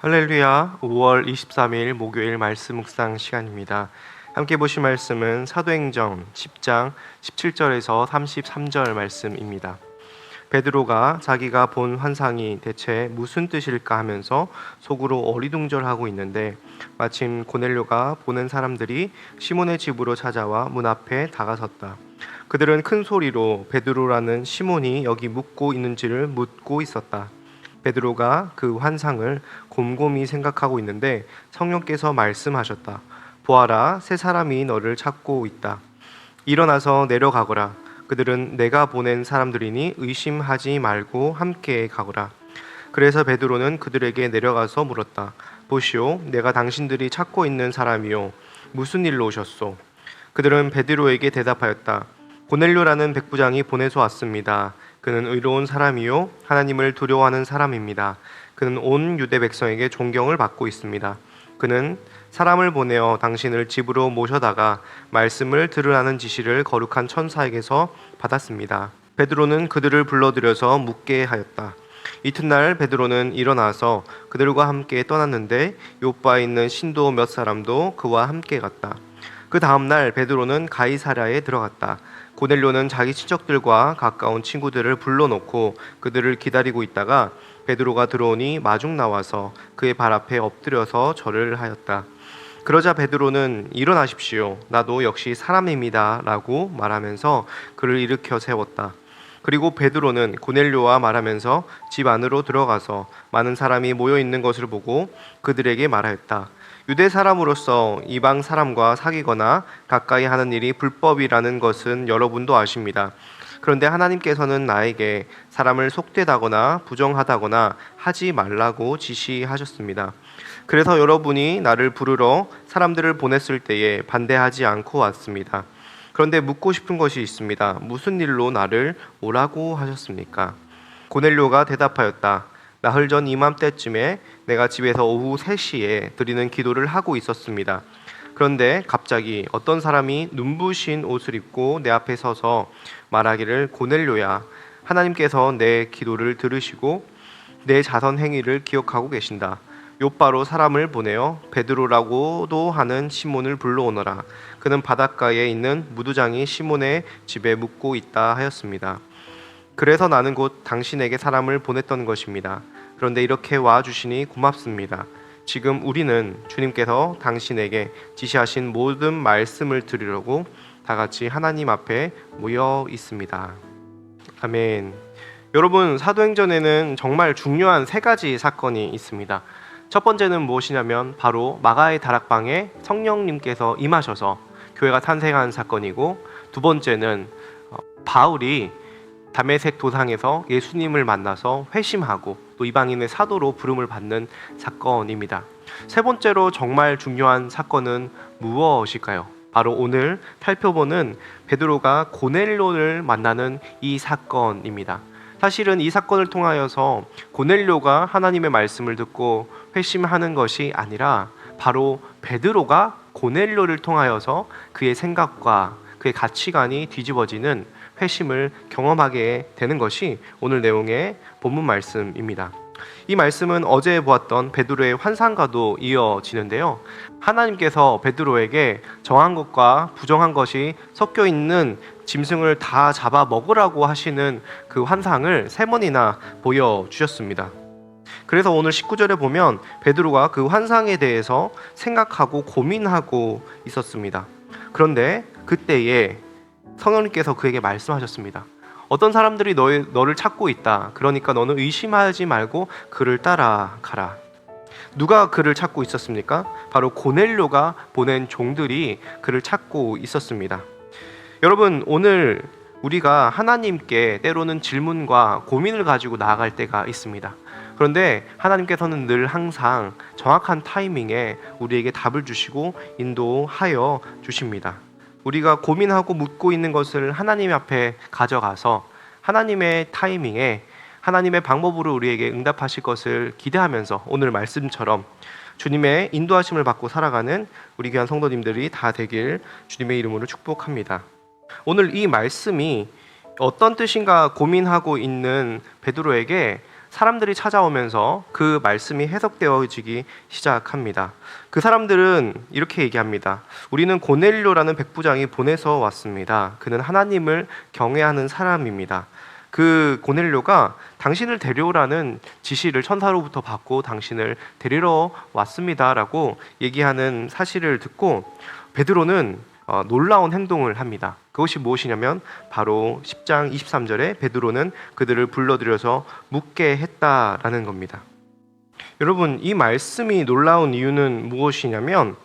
할렐루야. 5월 23일 목요일 말씀 묵상 시간입니다. 함께 보실 말씀은 사도행전 10장 17절에서 33절 말씀입니다. 베드로가 자기가 본 환상이 대체 무슨 뜻일까 하면서 속으로 어리둥절하고 있는데 마침 고넬료가 보는 사람들이 시몬의 집으로 찾아와 문 앞에 다가섰다. 그들은 큰 소리로 베드로라는 시몬이 여기 묵고 있는지를 묻고 있었다. 베드로가 그 환상을 곰곰이 생각하고 있는데 성령께서 말씀하셨다. 보아라, 세 사람이 너를 찾고 있다. 일어나서 내려가거라. 그들은 내가 보낸 사람들이니 의심하지 말고 함께 가거라. 그래서 베드로는 그들에게 내려가서 물었다. 보시오, 내가 당신들이 찾고 있는 사람이요. 무슨 일로 오셨소? 그들은 베드로에게 대답하였다. 고넬료라는 백부장이 보내서 왔습니다. 그는 의로운 사람이요 하나님을 두려워하는 사람입니다. 그는 온 유대 백성에게 존경을 받고 있습니다. 그는 사람을 보내어 당신을 집으로 모셔다가 말씀을 들으라는 지시를 거룩한 천사에게서 받았습니다. 베드로는 그들을 불러들여서 묻게 하였다. 이튿날 베드로는 일어나서 그들과 함께 떠났는데 요바에 있는 신도 몇 사람도 그와 함께 갔다. 그 다음날 베드로는 가이사랴에 들어갔다. 고넬료는 자기 친척들과 가까운 친구들을 불러놓고 그들을 기다리고 있다가 베드로가 들어오니 마중 나와서 그의 발 앞에 엎드려서 절을 하였다. 그러자 베드로는 일어나십시오. 나도 역시 사람입니다. 라고 말하면서 그를 일으켜 세웠다. 그리고 베드로는 고넬료와 말하면서 집 안으로 들어가서 많은 사람이 모여 있는 것을 보고 그들에게 말하였다. 유대 사람으로서 이방 사람과 사귀거나 가까이 하는 일이 불법이라는 것은 여러분도 아십니다. 그런데 하나님께서는 나에게 사람을 속되다거나 부정하다거나 하지 말라고 지시하셨습니다. 그래서 여러분이 나를 부르러 사람들을 보냈을 때에 반대하지 않고 왔습니다. 그런데 묻고 싶은 것이 있습니다. 무슨 일로 나를 오라고 하셨습니까? 고넬료가 대답하였다. 나흘 전 이맘때쯤에 내가 집에서 오후 3시에 드리는 기도를 하고 있었습니다. 그런데 갑자기 어떤 사람이 눈부신 옷을 입고 내 앞에 서서 말하기를 고넬료야, 하나님께서 내 기도를 들으시고 내 자선 행위를 기억하고 계신다. 요바로 사람을 보내어 베드로라고도 하는 시몬을 불러오너라. 그는 바닷가에 있는 무두장이 시몬의 집에 묵고 있다 하였습니다. 그래서 나는 곧 당신에게 사람을 보냈던 것입니다. 그런데 이렇게 와주시니 고맙습니다. 지금 우리는 주님께서 당신에게 지시하신 모든 말씀을 들으려고 다 같이 하나님 앞에 모여 있습니다. 아멘. 여러분, 사도행전에는 정말 중요한 3가지 사건이 있습니다. 첫 번째는 무엇이냐면 바로 마가의 다락방에 성령님께서 임하셔서 교회가 탄생한 사건이고, 두 번째는 바울이 다메섹 도상에서 예수님을 만나서 회심하고 또 이방인의 사도로 부름을 받는 사건입니다. 세 번째로 정말 중요한 사건은 무엇일까요? 바로 오늘 살펴보는 베드로가 고넬료를 만나는 이 사건입니다. 사실은 이 사건을 통하여서 고넬료가 하나님의 말씀을 듣고 회심하는 것이 아니라 바로 베드로가 고넬료를 통하여서 그의 생각과 그의 가치관이 뒤집어지는 회심을 경험하게 되는 것이 오늘 내용의 본문 말씀입니다. 이 말씀은 어제 보았던 베드로의 환상과도 이어지는데요. 하나님께서 베드로에게 정한 것과 부정한 것이 섞여 있는 짐승을 다 잡아 먹으라고 하시는 그 환상을 3번이나 보여주셨습니다. 그래서 오늘 19절에 보면 베드로가 그 환상에 대해서 생각하고 고민하고 있었습니다. 그런데 그때에 성령님께서 그에게 말씀하셨습니다. 어떤 사람들이 너를 찾고 있다. 그러니까 너는 의심하지 말고 그를 따라가라. 누가 그를 찾고 있었습니까? 바로 고넬료가 보낸 종들이 그를 찾고 있었습니다. 여러분, 오늘 우리가 하나님께 때로는 질문과 고민을 가지고 나아갈 때가 있습니다. 그런데 하나님께서는 늘 항상 정확한 타이밍에 우리에게 답을 주시고 인도하여 주십니다. 우리가 고민하고 묻고 있는 것을 하나님 앞에 가져가서 하나님의 타이밍에 하나님의 방법으로 우리에게 응답하실 것을 기대하면서 오늘 말씀처럼 주님의 인도하심을 받고 살아가는 우리 귀한 성도님들이 다 되길 주님의 이름으로 축복합니다. 오늘 이 말씀이 어떤 뜻인가 고민하고 있는 베드로에게 사람들이 찾아오면서 그 말씀이 해석되어지기 시작합니다. 그 사람들은 이렇게 얘기합니다. 우리는 고넬료라는 백부장이 보내서 왔습니다. 그는 하나님을 경외하는 사람입니다. 그 고넬료가 당신을 데려오라는 지시를 천사로부터 받고 당신을 데리러 왔습니다라고 얘기하는 사실을 듣고 베드로는 놀라운 행동을 합니다. 그것이 무엇이냐면 바로 10장 23절에 베드로는 그들을 불러들여서 묻게 했다라는 겁니다. 여러분, 이 말씀이 놀라운 이유는 무엇이냐면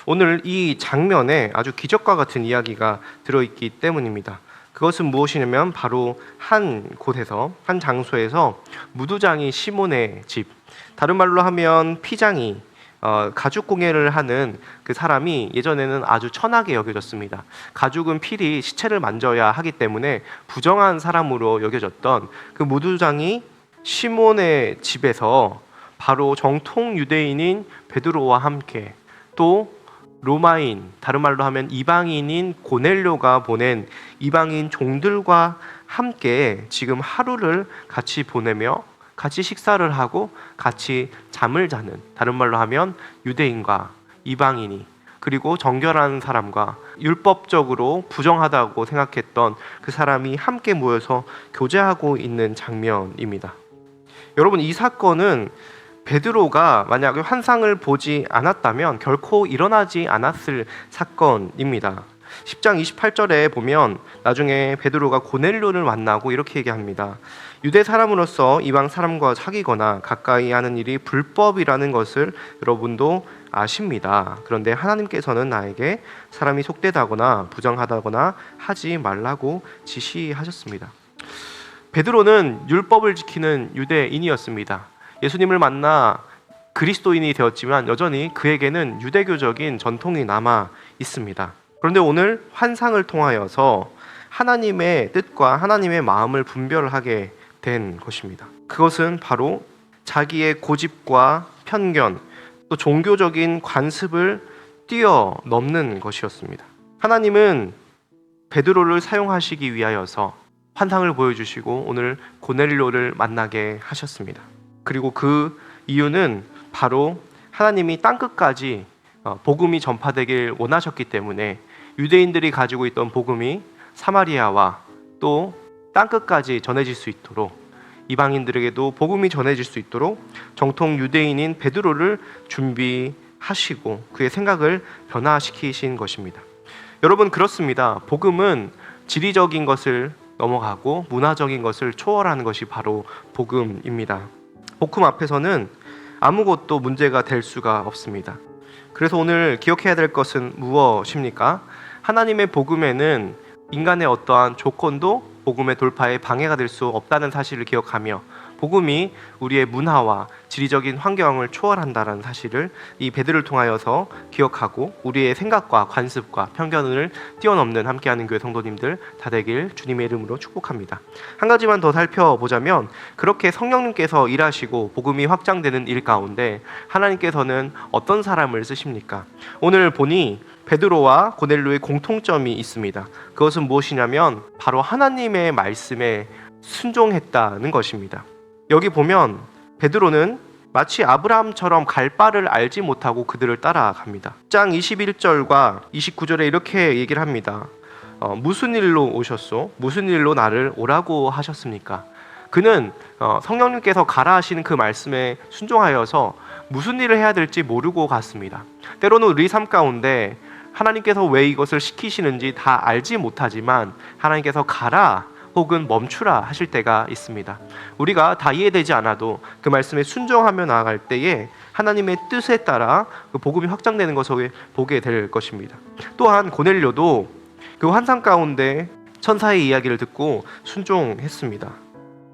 오늘 이 장면에 아주 기적과 같은 이야기가 들어있기 때문입니다. 그것은 무엇이냐면 바로 한 곳에서, 한 장소에서 무두장이 시몬의 집, 다른 말로 하면 피장이 가죽 공예를 하는 그 사람이 예전에는 아주 천하게 여겨졌습니다. 가죽은 필히 시체를 만져야 하기 때문에 부정한 사람으로 여겨졌던 그 무두장이 시몬의 집에서 바로 정통 유대인인 베드로와 함께 또 로마인, 다른 말로 하면 이방인인 고넬료가 보낸 이방인 종들과 함께 지금 하루를 같이 보내며 같이 식사를 하고 같이 잠을 자는, 다른 말로 하면 유대인과 이방인이 그리고 정결한 사람과 율법적으로 부정하다고 생각했던 그 사람이 함께 모여서 교제하고 있는 장면입니다. 여러분, 이 사건은 베드로가 만약에 환상을 보지 않았다면 결코 일어나지 않았을 사건입니다. 10장 28절에 보면 나중에 베드로가 고넬료를 만나고 이렇게 얘기합니다. 유대 사람으로서 이방 사람과 사귀거나 가까이 하는 일이 불법이라는 것을 여러분도 아십니다. 그런데 하나님께서는 나에게 사람이 속되다거나 부정하다거나 하지 말라고 지시하셨습니다. 베드로는 율법을 지키는 유대인이었습니다. 예수님을 만나 그리스도인이 되었지만 여전히 그에게는 유대교적인 전통이 남아 있습니다. 그런데 오늘 환상을 통하여서 하나님의 뜻과 하나님의 마음을 분별하게 된 것입니다. 그것은 바로 자기의 고집과 편견, 또 종교적인 관습을 뛰어넘는 것이었습니다. 하나님은 베드로를 사용하시기 위하여서 환상을 보여주시고 오늘 고넬료를 만나게 하셨습니다. 그리고 그 이유는 바로 하나님이 땅끝까지 복음이 전파되길 원하셨기 때문에 유대인들이 가지고 있던 복음이 사마리아와 또 땅끝까지 전해질 수 있도록, 이방인들에게도 복음이 전해질 수 있도록 정통 유대인인 베드로를 준비하시고 그의 생각을 변화시키신 것입니다. 여러분, 그렇습니다. 복음은 지리적인 것을 넘어가고 문화적인 것을 초월하는 것이 바로 복음입니다. 복음 앞에서는 아무것도 문제가 될 수가 없습니다. 그래서 오늘 기억해야 될 것은 무엇입니까? 하나님의 복음에는 인간의 어떠한 조건도 복음의 돌파에 방해가 될 수 없다는 사실을 기억하며 복음이 우리의 문화와 지리적인 환경을 초월한다는 사실을 이 베드로를 통하여서 기억하고 우리의 생각과 관습과 편견을 뛰어넘는 함께하는 교회 성도님들 다 되길 주님의 이름으로 축복합니다. 한 가지만 더 살펴보자면 그렇게 성령님께서 일하시고 복음이 확장되는 일 가운데 하나님께서는 어떤 사람을 쓰십니까? 오늘 보니 베드로와 고넬료의 공통점이 있습니다. 그것은 무엇이냐면 바로 하나님의 말씀에 순종했다는 것입니다. 여기 보면 베드로는 마치 아브라함처럼 갈 바를 알지 못하고 그들을 따라갑니다. 10장 21절과 29절에 이렇게 얘기를 합니다. 무슨 일로 오셨소? 무슨 일로 나를 오라고 하셨습니까? 그는 성령님께서 가라 하시는 그 말씀에 순종하여서 무슨 일을 해야 될지 모르고 갔습니다. 때로는 우리 삶 가운데 하나님께서 왜 이것을 시키시는지 다 알지 못하지만 하나님께서 가라 혹은 멈추라 하실 때가 있습니다. 우리가 다 이해되지 않아도 그 말씀에 순종하며 나아갈 때에 하나님의 뜻에 따라 그 복음이 확장되는 것을 보게 될 것입니다. 또한 고넬료도 그 환상 가운데 천사의 이야기를 듣고 순종했습니다.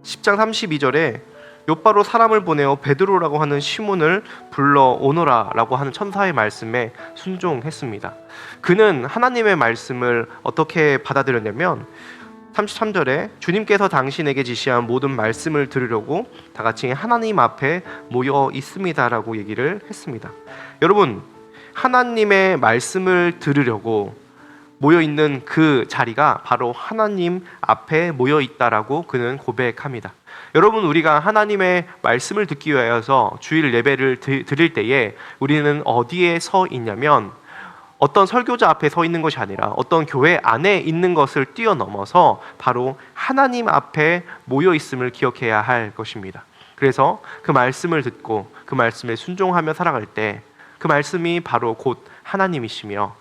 10장 32절에 욥바로 사람을 보내어 베드로라고 하는 시몬을 불러오너라 라고 하는 천사의 말씀에 순종했습니다. 그는 하나님의 말씀을 어떻게 받아들였냐면 33절에 주님께서 당신에게 지시한 모든 말씀을 들으려고 다 같이 하나님 앞에 모여 있습니다라고 얘기를 했습니다. 여러분, 하나님의 말씀을 들으려고 모여 있는 그 자리가 바로 하나님 앞에 모여 있다라고 그는 고백합니다. 여러분, 우리가 하나님의 말씀을 듣기 위하여서 주일 예배를 드릴 때에 우리는 어디에 서 있냐면 어떤 설교자 앞에 서 있는 것이 아니라 어떤 교회 안에 있는 것을 뛰어넘어서 바로 하나님 앞에 모여 있음을 기억해야 할 것입니다. 그래서 그 말씀을 듣고 그 말씀에 순종하며 살아갈 때 그 말씀이 바로 곧 하나님이시며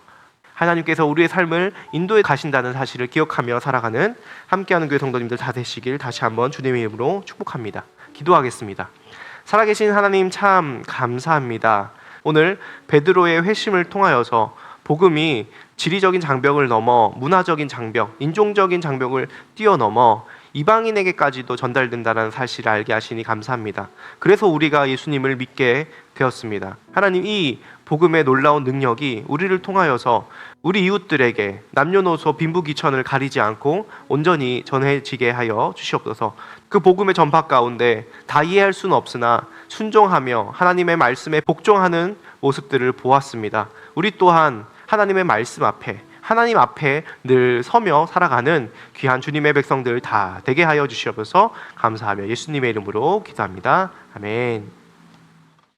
하나님께서 우리의 삶을 인도해 가신다는 사실을 기억하며 살아가는 함께하는 교회 성도님들 다 되시길 다시 한번 주님의 이름으로 축복합니다. 기도하겠습니다. 살아계신 하나님, 참 감사합니다. 오늘 베드로의 회심을 통하여서 복음이 지리적인 장벽을 넘어 문화적인 장벽, 인종적인 장벽을 뛰어넘어 이방인에게까지도 전달된다는 사실을 알게 하시니 감사합니다. 그래서 우리가 예수님을 믿게 되었습니다. 하나님, 이 복음의 놀라운 능력이 우리를 통하여서 우리 이웃들에게 남녀노소 빈부귀천을 가리지 않고 온전히 전해지게 하여 주시옵소서. 그 복음의 전파 가운데 다 이해할 수는 없으나 순종하며 하나님의 말씀에 복종하는 모습들을 보았습니다. 우리 또한 하나님의 말씀 앞에, 하나님 앞에 늘 서며 살아가는 귀한 주님의 백성들 다 되게 하여 주시옵소서. 감사하며 예수님의 이름으로 기도합니다. 아멘.